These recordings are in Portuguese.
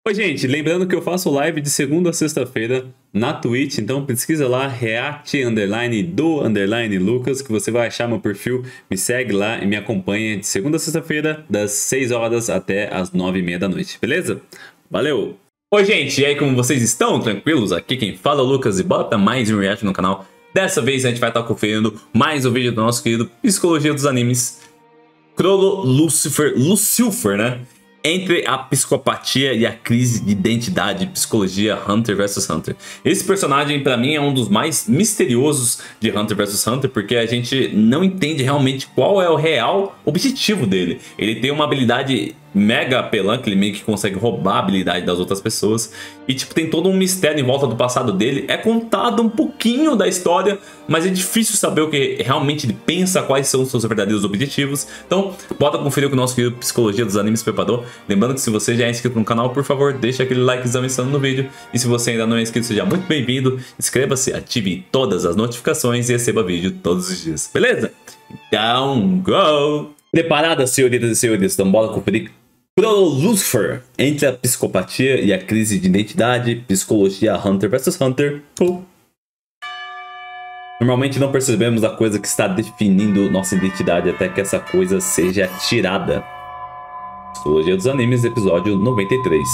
Oi, gente, lembrando que eu faço live de segunda a sexta-feira na Twitch, então pesquisa lá, react_do_Lucas, que você vai achar meu perfil, me segue lá e me acompanha de segunda a sexta-feira, das 6 horas até as 9h30 da noite, beleza? Valeu! Oi, gente, e aí, como vocês estão? Tranquilos? Aqui quem fala é o Lucas e bota mais um react no canal. Dessa vez a gente vai estar conferindo mais um vídeo do nosso querido Psicologia dos Animes, Chrollo Lucilfer, né? Entre a psicopatia e a crise de identidade, psicologia Hunter vs Hunter. Esse personagem, pra mim, é um dos mais misteriosos de Hunter vs Hunter, porque a gente não entende realmente qual é o real objetivo dele. Ele tem uma habilidade mega apelã, que ele meio que consegue roubar a habilidade das outras pessoas. E tipo, tem todo um mistério em volta do passado dele. É contado um pouquinho da história, mas é difícil saber o que realmente ele pensa, quais são os seus verdadeiros objetivos. Então, bota conferir com o nosso querido Psicologia dos Animes preparou. Lembrando que se você já é inscrito no canal, por favor, deixa aquele likezão insano no vídeo. E se você ainda não é inscrito, seja muito bem-vindo. Inscreva-se, ative todas as notificações e receba vídeo todos os dias, beleza? Então, go! Preparadas, senhoritas e senhores? Então, bora conferir Chrollo Lucilfer, entre a psicopatia e a crise de identidade, psicologia Hunter vs Hunter. Normalmente não percebemos a coisa que está definindo nossa identidade até que essa coisa seja tirada. Psicologia dos Animes, episódio 93.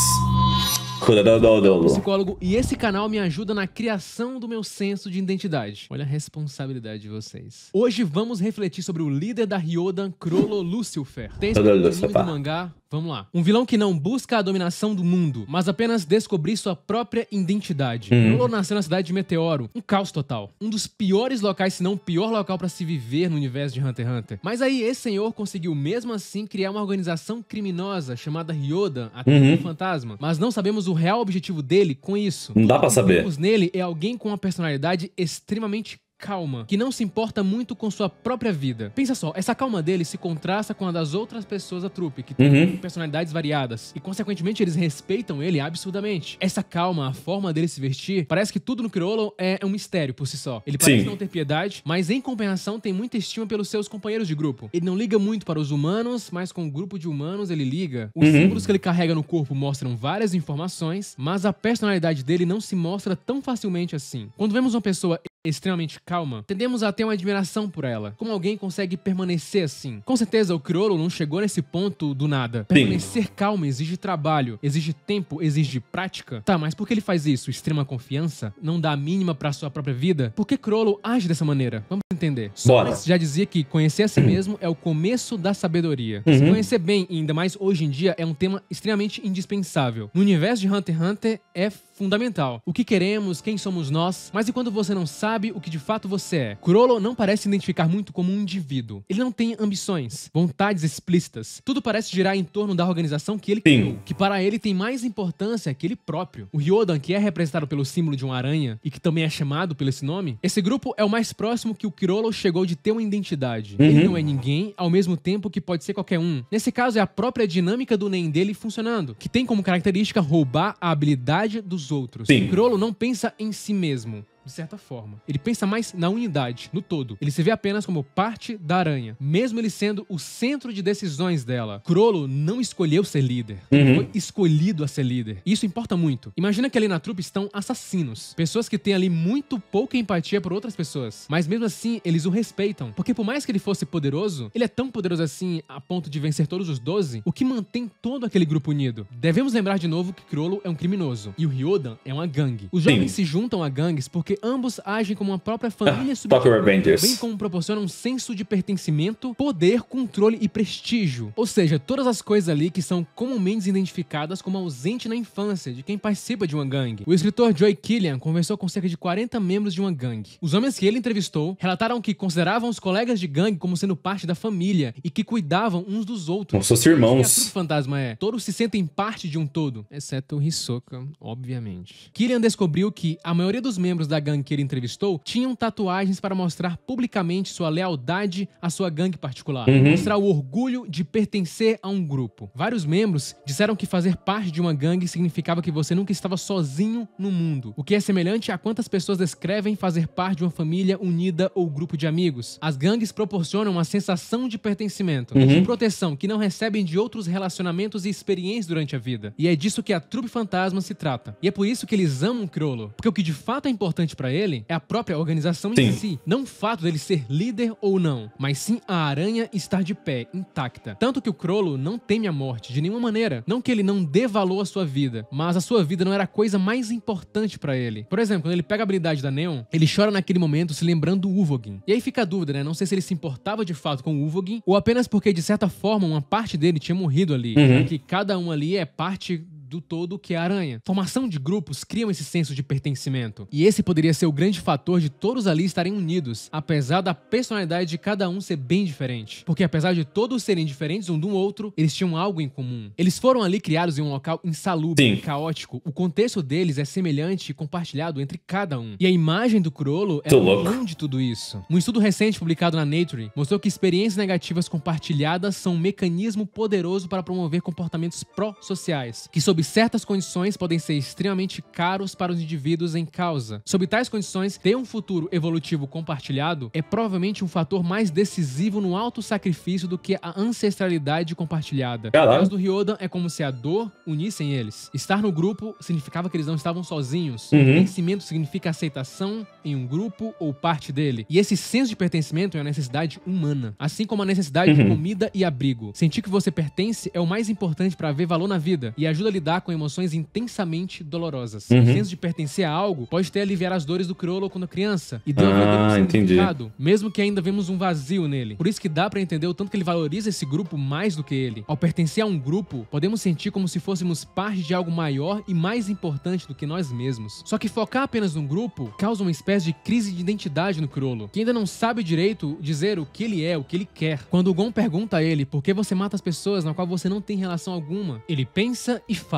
Psicólogo, e esse canal me ajuda na criação do meu senso de identidade. Olha a responsabilidade de vocês. Hoje vamos refletir sobre o líder da Ryodan, Chrollo Lucilfer. Tem esse anime do mangá. Vamos lá. Um vilão que não busca a dominação do mundo, mas apenas descobrir sua própria identidade. Chrollo nasceu na cidade de Meteoro, um caos total. Um dos piores locais, se não o pior local pra se viver no universo de Hunter x Hunter. Mas aí esse senhor conseguiu mesmo assim criar uma organização criminosa chamada Ryodan, a Tribo Fantasma. Mas não sabemos o real objetivo dele com isso. Não dá pra saber. O que vemos nele é alguém com uma personalidade extremamente calma, que não se importa muito com sua própria vida. Pensa só, essa calma dele se contrasta com a das outras pessoas da trupe, que têm personalidades variadas, e consequentemente eles respeitam ele absurdamente. Essa calma, a forma dele se vestir, parece que tudo no Chrollo é um mistério por si só. Ele parece não ter piedade, mas em compensação tem muita estima pelos seus companheiros de grupo. Ele não liga muito para os humanos, mas com o grupo de humanos ele liga. Os símbolos que ele carrega no corpo mostram várias informações, mas a personalidade dele não se mostra tão facilmente assim. Quando vemos uma pessoa extremamente calma, tendemos a ter uma admiração por ela. Como alguém consegue permanecer assim? Com certeza o Chrollo não chegou nesse ponto do nada. Permanecer calmo exige trabalho, exige tempo, exige prática. Tá, mas por que ele faz isso? Extrema confiança? Não dá a mínima pra sua própria vida? Por que Chrollo age dessa maneira? Vamos entender. Sócrates já dizia que conhecer a si mesmo é o começo da sabedoria. Se conhecer bem, e ainda mais hoje em dia, é um tema extremamente indispensável. No universo de Hunter x Hunter é fundamental. O que queremos, quem somos nós, mas e quando você não sabe o que de fato você é? Chrollo não parece se identificar muito como um indivíduo. Ele não tem ambições, vontades explícitas. Tudo parece girar em torno da organização que ele criou, que para ele tem mais importância que ele próprio. O Ryodan, que é representado pelo símbolo de uma aranha e que também é chamado pelo esse nome, esse grupo é o mais próximo que o Chrollo chegou de ter uma identidade. Ele não é ninguém, ao mesmo tempo que pode ser qualquer um. Nesse caso é a própria dinâmica do NEM dele funcionando, que tem como característica roubar a habilidade dos outros. Chrollo não pensa em si mesmo, de certa forma. Ele pensa mais na unidade, no todo. Ele se vê apenas como parte da aranha, mesmo ele sendo o centro de decisões dela. Chrollo não escolheu ser líder. Ele foi escolhido a ser líder. Isso importa muito. Imagina que ali na trupe estão assassinos. Pessoas que têm ali muito pouca empatia por outras pessoas. Mas mesmo assim, eles o respeitam. Porque por mais que ele fosse poderoso, ele é tão poderoso assim a ponto de vencer todos os 12, o que mantém todo aquele grupo unido. Devemos lembrar de novo que Chrollo é um criminoso. E o Ryodan é uma gangue. Os jovens se juntam a gangues porque ambos agem como uma própria família subjetiva, bem como proporcionam um senso de pertencimento, poder, controle e prestígio. Ou seja, todas as coisas ali que são comumente identificadas como ausente na infância de quem participa de uma gangue. O escritor Joy Killian conversou com cerca de 40 membros de uma gangue. Os homens que ele entrevistou relataram que consideravam os colegas de gangue como sendo parte da família e que cuidavam uns dos outros. Como seus irmãos. A trupe fantasma é, todos se sentem parte de um todo, exceto o Hisoka, obviamente. Killian descobriu que a maioria dos membros da gangue que ele entrevistou tinham tatuagens para mostrar publicamente sua lealdade à sua gangue particular. Mostrar o orgulho de pertencer a um grupo. Vários membros disseram que fazer parte de uma gangue significava que você nunca estava sozinho no mundo, o que é semelhante a quantas pessoas descrevem fazer parte de uma família unida ou grupo de amigos. As gangues proporcionam uma sensação de pertencimento, de proteção que não recebem de outros relacionamentos e experiências durante a vida. E é disso que a Trupe Fantasma se trata. E é por isso que eles amam o Chrollo, porque o que de fato é importante pra ele é a própria organização em si, não o fato dele ser líder ou não, mas sim a aranha estar de pé, intacta. Tanto que o Chrollo não teme a morte de nenhuma maneira. Não que ele não dê valor à sua vida, mas a sua vida não era a coisa mais importante pra ele. Por exemplo, quando ele pega a habilidade da Neon, ele chora naquele momento se lembrando do Uvogin. E aí fica a dúvida, né? Não sei se ele se importava de fato com o Uvogin ou apenas porque de certa forma uma parte dele tinha morrido ali. Que cada um ali é parte do todo que é a aranha. Formação de grupos criam esse senso de pertencimento. E esse poderia ser o grande fator de todos ali estarem unidos, apesar da personalidade de cada um ser bem diferente. Porque apesar de todos serem diferentes um do outro, eles tinham algo em comum. Eles foram ali criados em um local insalubre e caótico. O contexto deles é semelhante e compartilhado entre cada um. E a imagem do Chrollo é um de tudo isso. Um estudo recente publicado na Nature mostrou que experiências negativas compartilhadas são um mecanismo poderoso para promover comportamentos pró-sociais, que sob certas condições podem ser extremamente caros para os indivíduos em causa. Sob tais condições, ter um futuro evolutivo compartilhado é provavelmente um fator mais decisivo no auto-sacrifício do que a ancestralidade compartilhada. No caso do Ryodan, é como se a dor unissem eles. Estar no grupo significava que eles não estavam sozinhos. Pertencimento significa aceitação em um grupo ou parte dele. E esse senso de pertencimento é uma necessidade humana, assim como a necessidade de comida e abrigo. Sentir que você pertence é o mais importante para ver valor na vida e ajuda a lidar com emoções intensamente dolorosas. O senso de pertencer a algo pode até aliviar as dores do Chrollo quando criança e deu um significado, mesmo que ainda vemos um vazio nele. Por isso que dá pra entender o tanto que ele valoriza esse grupo mais do que ele. Ao pertencer a um grupo, podemos sentir como se fôssemos parte de algo maior e mais importante do que nós mesmos. Só que focar apenas num grupo causa uma espécie de crise de identidade no Chrollo, que ainda não sabe direito dizer o que ele é, o que ele quer. Quando o Gon pergunta a ele por que você mata as pessoas na qual você não tem relação alguma, ele pensa e fala: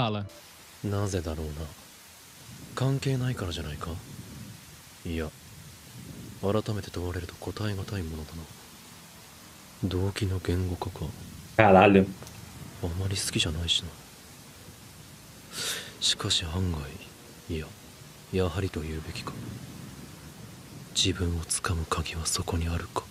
なぜだろうな。関係ないからじゃないか。いや、改めて問われると答えがたいものだな。動機の言語化か。Caralho. あまり好きじゃないしな。しかし案外、いや、やはりと言うべきか。自分をつかむ鍵はそこにあるか。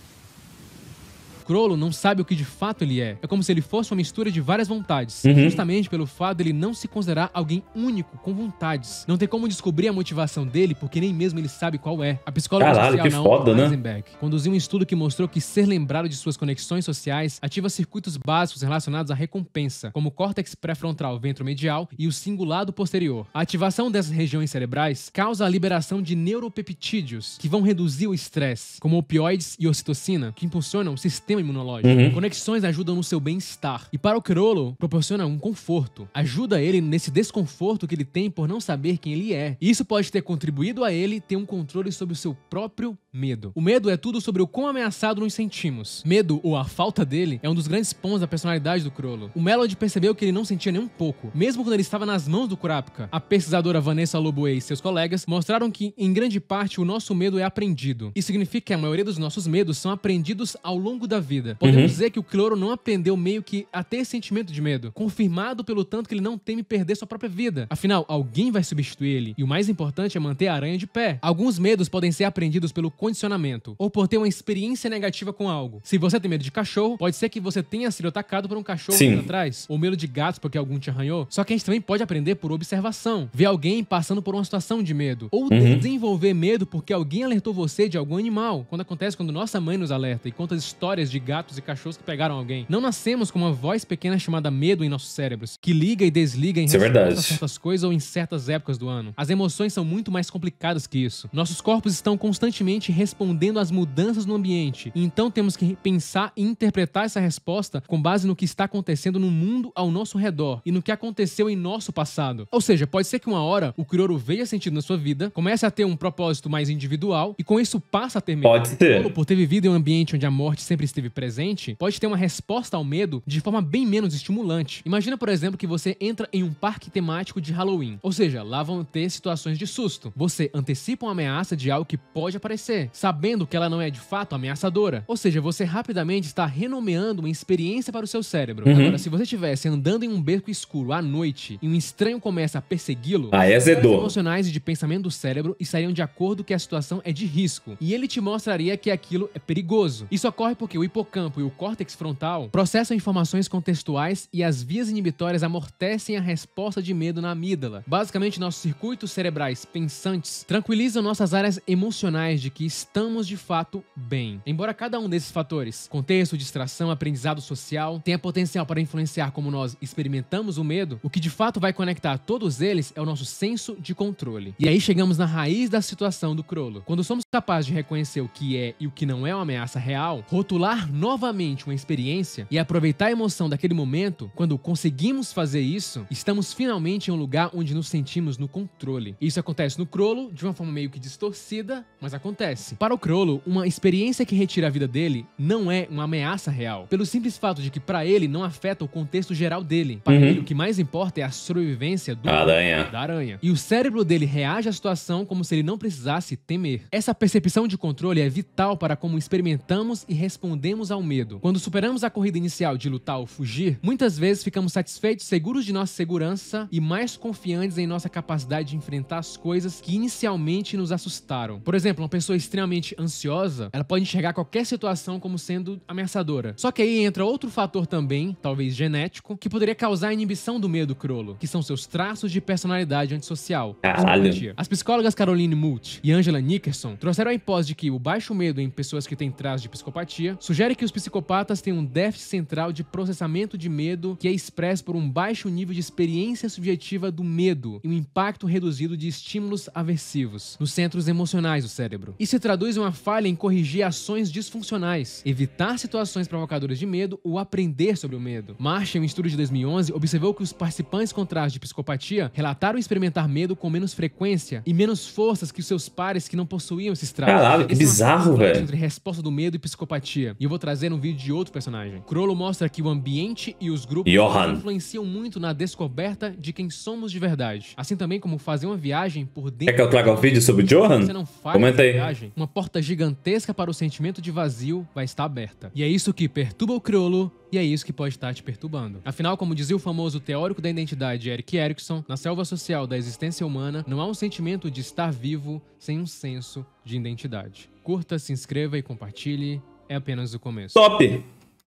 Chrollo não sabe o que de fato ele é. É como se ele fosse uma mistura de várias vontades. Justamente pelo fato dele não se considerar alguém único, com vontades. Não tem como descobrir a motivação dele, porque nem mesmo ele sabe qual é. A psicóloga social Naomi Eisenberg conduziu um estudo que mostrou que ser lembrado de suas conexões sociais ativa circuitos básicos relacionados à recompensa, como o córtex pré-frontal ventromedial e o cingulado posterior. A ativação dessas regiões cerebrais causa a liberação de neuropeptídeos, que vão reduzir o estresse, como opioides e ocitocina, que impulsionam o sistema imunológico. Conexões ajudam no seu bem-estar. E para o Chrollo, proporciona um conforto. Ajuda ele nesse desconforto que ele tem por não saber quem ele é. E isso pode ter contribuído a ele ter um controle sobre o seu próprio medo. O medo é tudo sobre o quão ameaçado nos sentimos. Medo, ou a falta dele, é um dos grandes pontos da personalidade do Chrollo. O Melody percebeu que ele não sentia nem um pouco, mesmo quando ele estava nas mãos do Kurapika. A pesquisadora Vanessa Loboe e seus colegas mostraram que, em grande parte, o nosso medo é aprendido. Isso significa que a maioria dos nossos medos são aprendidos ao longo da vida. Podemos dizer que o Chrollo não aprendeu meio que a ter esse sentimento de medo, confirmado pelo tanto que ele não teme perder sua própria vida. Afinal, alguém vai substituir ele, e o mais importante é manter a aranha de pé. Alguns medos podem ser aprendidos pelo condicionamento, ou por ter uma experiência negativa com algo. Se você tem medo de cachorro, pode ser que você tenha sido atacado por um cachorro atrás, ou medo de gatos porque algum te arranhou. Só que a gente também pode aprender por observação, ver alguém passando por uma situação de medo, ou desenvolver medo porque alguém alertou você de algum animal, quando acontece quando nossa mãe nos alerta e conta as histórias de gatos e cachorros que pegaram alguém. Não nascemos com uma voz pequena chamada medo em nossos cérebros, que liga e desliga em resposta a certas coisas ou em certas épocas do ano. As emoções são muito mais complicadas que isso. Nossos corpos estão constantemente respondendo às mudanças no ambiente, e então temos que pensar e interpretar essa resposta com base no que está acontecendo no mundo ao nosso redor e no que aconteceu em nosso passado. Ou seja, pode ser que uma hora o Chrollo veja sentido na sua vida, comece a ter um propósito mais individual e com isso passa a ter medo. Pode ser. Por ter vivido em um ambiente onde a morte sempre esteve esteve presente, pode ter uma resposta ao medo de forma bem menos estimulante. Imagina, por exemplo, que você entra em um parque temático de Halloween. Ou seja, lá vão ter situações de susto. Você antecipa uma ameaça de algo que pode aparecer, sabendo que ela não é de fato ameaçadora. Ou seja, você rapidamente está renomeando uma experiência para o seu cérebro. Agora, se você estivesse andando em um beco escuro à noite e um estranho começa a persegui-lo, aí azedou. os emocionais e de pensamento do cérebro estariam de acordo que a situação é de risco. E ele te mostraria que aquilo é perigoso. Isso ocorre porque o hipocampo e o córtex frontal processam informações contextuais e as vias inibitórias amortecem a resposta de medo na amígdala. Basicamente, nossos circuitos cerebrais pensantes tranquilizam nossas áreas emocionais de que estamos de fato bem. Embora cada um desses fatores, contexto, distração, aprendizado social, tenha potencial para influenciar como nós experimentamos o medo, o que de fato vai conectar todos eles é o nosso senso de controle. E aí chegamos na raiz da situação do Crollo. Quando somos capazes de reconhecer o que é e o que não é uma ameaça real, rotular novamente uma experiência e aproveitar a emoção daquele momento, quando conseguimos fazer isso, estamos finalmente em um lugar onde nos sentimos no controle. Isso acontece no Crollo de uma forma meio que distorcida, mas acontece. Para o Crollo, uma experiência que retira a vida dele não é uma ameaça real, pelo simples fato de que para ele não afeta o contexto geral dele. Para ele, o que mais importa é a sobrevivência da aranha. E o cérebro dele reage à situação como se ele não precisasse temer. Essa percepção de controle é vital para como experimentamos e respondemos ao medo. Quando superamos a corrida inicial de lutar ou fugir, muitas vezes ficamos satisfeitos, seguros de nossa segurança e mais confiantes em nossa capacidade de enfrentar as coisas que inicialmente nos assustaram. Por exemplo, uma pessoa extremamente ansiosa, ela pode enxergar qualquer situação como sendo ameaçadora. Só que aí entra outro fator também, talvez genético, que poderia causar a inibição do medo Crollo, que são seus traços de personalidade antissocial. Caralho. As psicólogas Caroline Moult e Angela Nickerson trouxeram a hipótese de que o baixo medo em pessoas que têm traços de psicopatia sugere que os psicopatas têm um déficit central de processamento de medo que é expresso por um baixo nível de experiência subjetiva do medo e um impacto reduzido de estímulos aversivos nos centros emocionais do cérebro. Isso se traduz em uma falha em corrigir ações disfuncionais, evitar situações provocadoras de medo ou aprender sobre o medo. Marshall, em um estudo de 2011, observou que os participantes com traços de psicopatia relataram experimentar medo com menos frequência e menos forças que os seus pares que não possuíam esses traços. Caralho, que bizarro, velho. Entre resposta do medo e psicopatia. E eu vou trazer um vídeo de outro personagem. Crollo mostra que o ambiente e os grupos influenciam muito na descoberta de quem somos de verdade. Assim também como fazer uma viagem por dentro. Quer que eu traga um vídeo sobre o Johan? Você não faz Comenta aí. viagem, uma porta gigantesca para o sentimento de vazio vai estar aberta. E é isso que perturba o Crollo, e é isso que pode estar te perturbando. Afinal, como dizia o famoso teórico da identidade Erik Erikson, na selva social da existência humana, não há um sentimento de estar vivo sem um senso de identidade. Curta, se inscreva e compartilhe. É apenas o começo. Top!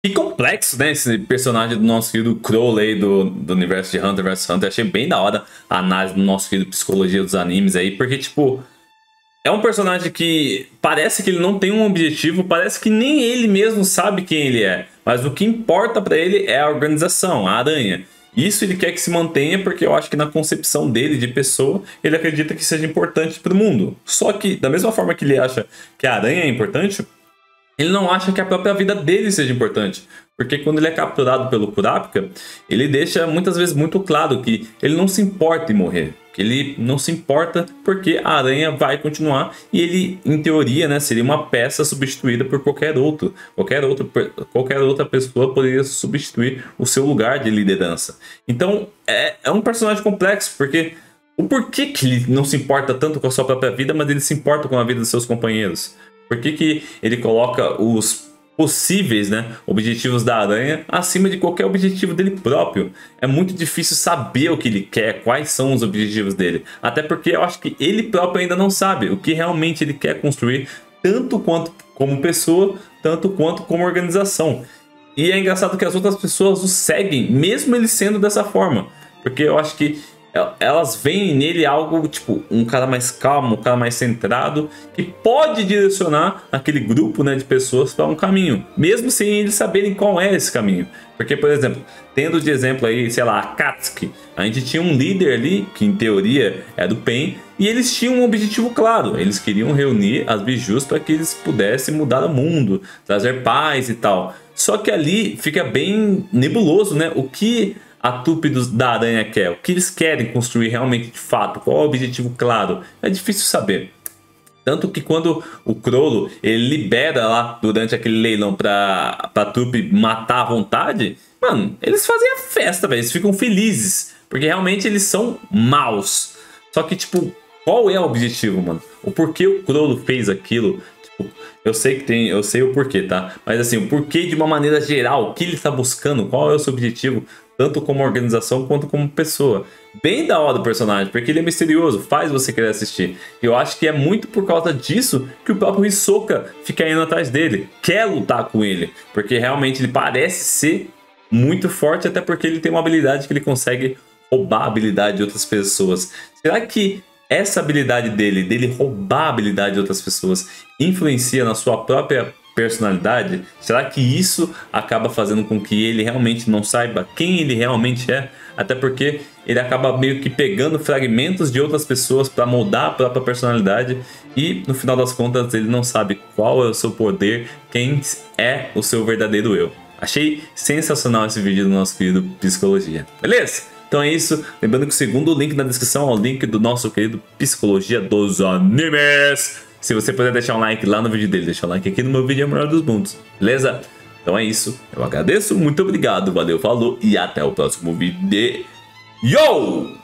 Que complexo, né, esse personagem do nosso querido Crollo aí do universo de Hunter vs Hunter. Achei bem da hora a análise do nosso querido Psicologia dos Animes aí, porque, tipo, é um personagem que parece que ele não tem um objetivo, parece que nem ele mesmo sabe quem ele é. Mas o que importa pra ele é a organização, a aranha. Isso ele quer que se mantenha porque eu acho que na concepção dele de pessoa, ele acredita que seja importante pro mundo. Só que, da mesma forma que ele acha que a aranha é importante, ele não acha que a própria vida dele seja importante. Porque quando ele é capturado pelo Kurapika, ele deixa muitas vezes muito claro que ele não se importa em morrer. Que ele não se importa porque a aranha vai continuar e ele, em teoria, né, seria uma peça substituída por qualquer outro. Qualquer outra pessoa poderia substituir o seu lugar de liderança. Então, é um personagem complexo, porque o porquê que ele não se importa tanto com a sua própria vida, mas ele se importa com a vida dos seus companheiros? Por que ele coloca os possíveis, né, objetivos da aranha acima de qualquer objetivo dele próprio? É muito difícil saber o que ele quer, quais são os objetivos dele. Até porque eu acho que ele próprio ainda não sabe o que realmente ele quer construir, tanto quanto como pessoa, tanto quanto como organização. E é engraçado que as outras pessoas o seguem, mesmo ele sendo dessa forma. Porque eu acho que elas veem nele algo, tipo, um cara mais calmo, um cara mais centrado, que pode direcionar aquele grupo, né, de pessoas para um caminho, mesmo sem eles saberem qual é esse caminho. Porque, por exemplo, tendo de exemplo aí, sei lá, a Katsuki, a gente tinha um líder ali, que em teoria é do Pain, e eles tinham um objetivo claro, eles queriam reunir as bijus para que eles pudessem mudar o mundo, trazer paz e tal. Só que ali fica bem nebuloso, né, o que a trupe da aranha quer, o que eles querem construir realmente de fato, qual é o objetivo claro, é difícil saber. Tanto que quando o Chrollo, ele libera lá durante aquele leilão pra trupe matar à vontade, mano, eles fazem a festa, velho. Eles ficam felizes, porque realmente eles são maus. Só que, tipo, qual é o objetivo, mano? O porquê o Chrollo fez aquilo? Tipo, eu sei o porquê, tá? Mas assim, o porquê de uma maneira geral, o que ele tá buscando, qual é o seu objetivo, tanto como organização quanto como pessoa. Bem da hora do personagem, porque ele é misterioso, faz você querer assistir. E eu acho que é muito por causa disso que o próprio Hisoka fica indo atrás dele, quer lutar com ele, porque realmente ele parece ser muito forte, até porque ele tem uma habilidade que ele consegue roubar a habilidade de outras pessoas. Será que essa habilidade dele roubar a habilidade de outras pessoas, influencia na sua própria personalidade? Será que isso acaba fazendo com que ele realmente não saiba quem ele realmente é? Até porque ele acaba meio que pegando fragmentos de outras pessoas para moldar a própria personalidade e no final das contas ele não sabe qual é o seu poder, quem é o seu verdadeiro eu. Achei sensacional esse vídeo do nosso querido Psicologia. Beleza? Então é isso. Lembrando que o segundo link na descrição é o link do nosso querido Psicologia dos Animes. Se você puder deixar um like lá no vídeo dele, deixar um like aqui no meu vídeo, é o melhor dos mundos. Beleza? Então é isso. Eu agradeço, muito obrigado, valeu, falou e até o próximo vídeo. Yo!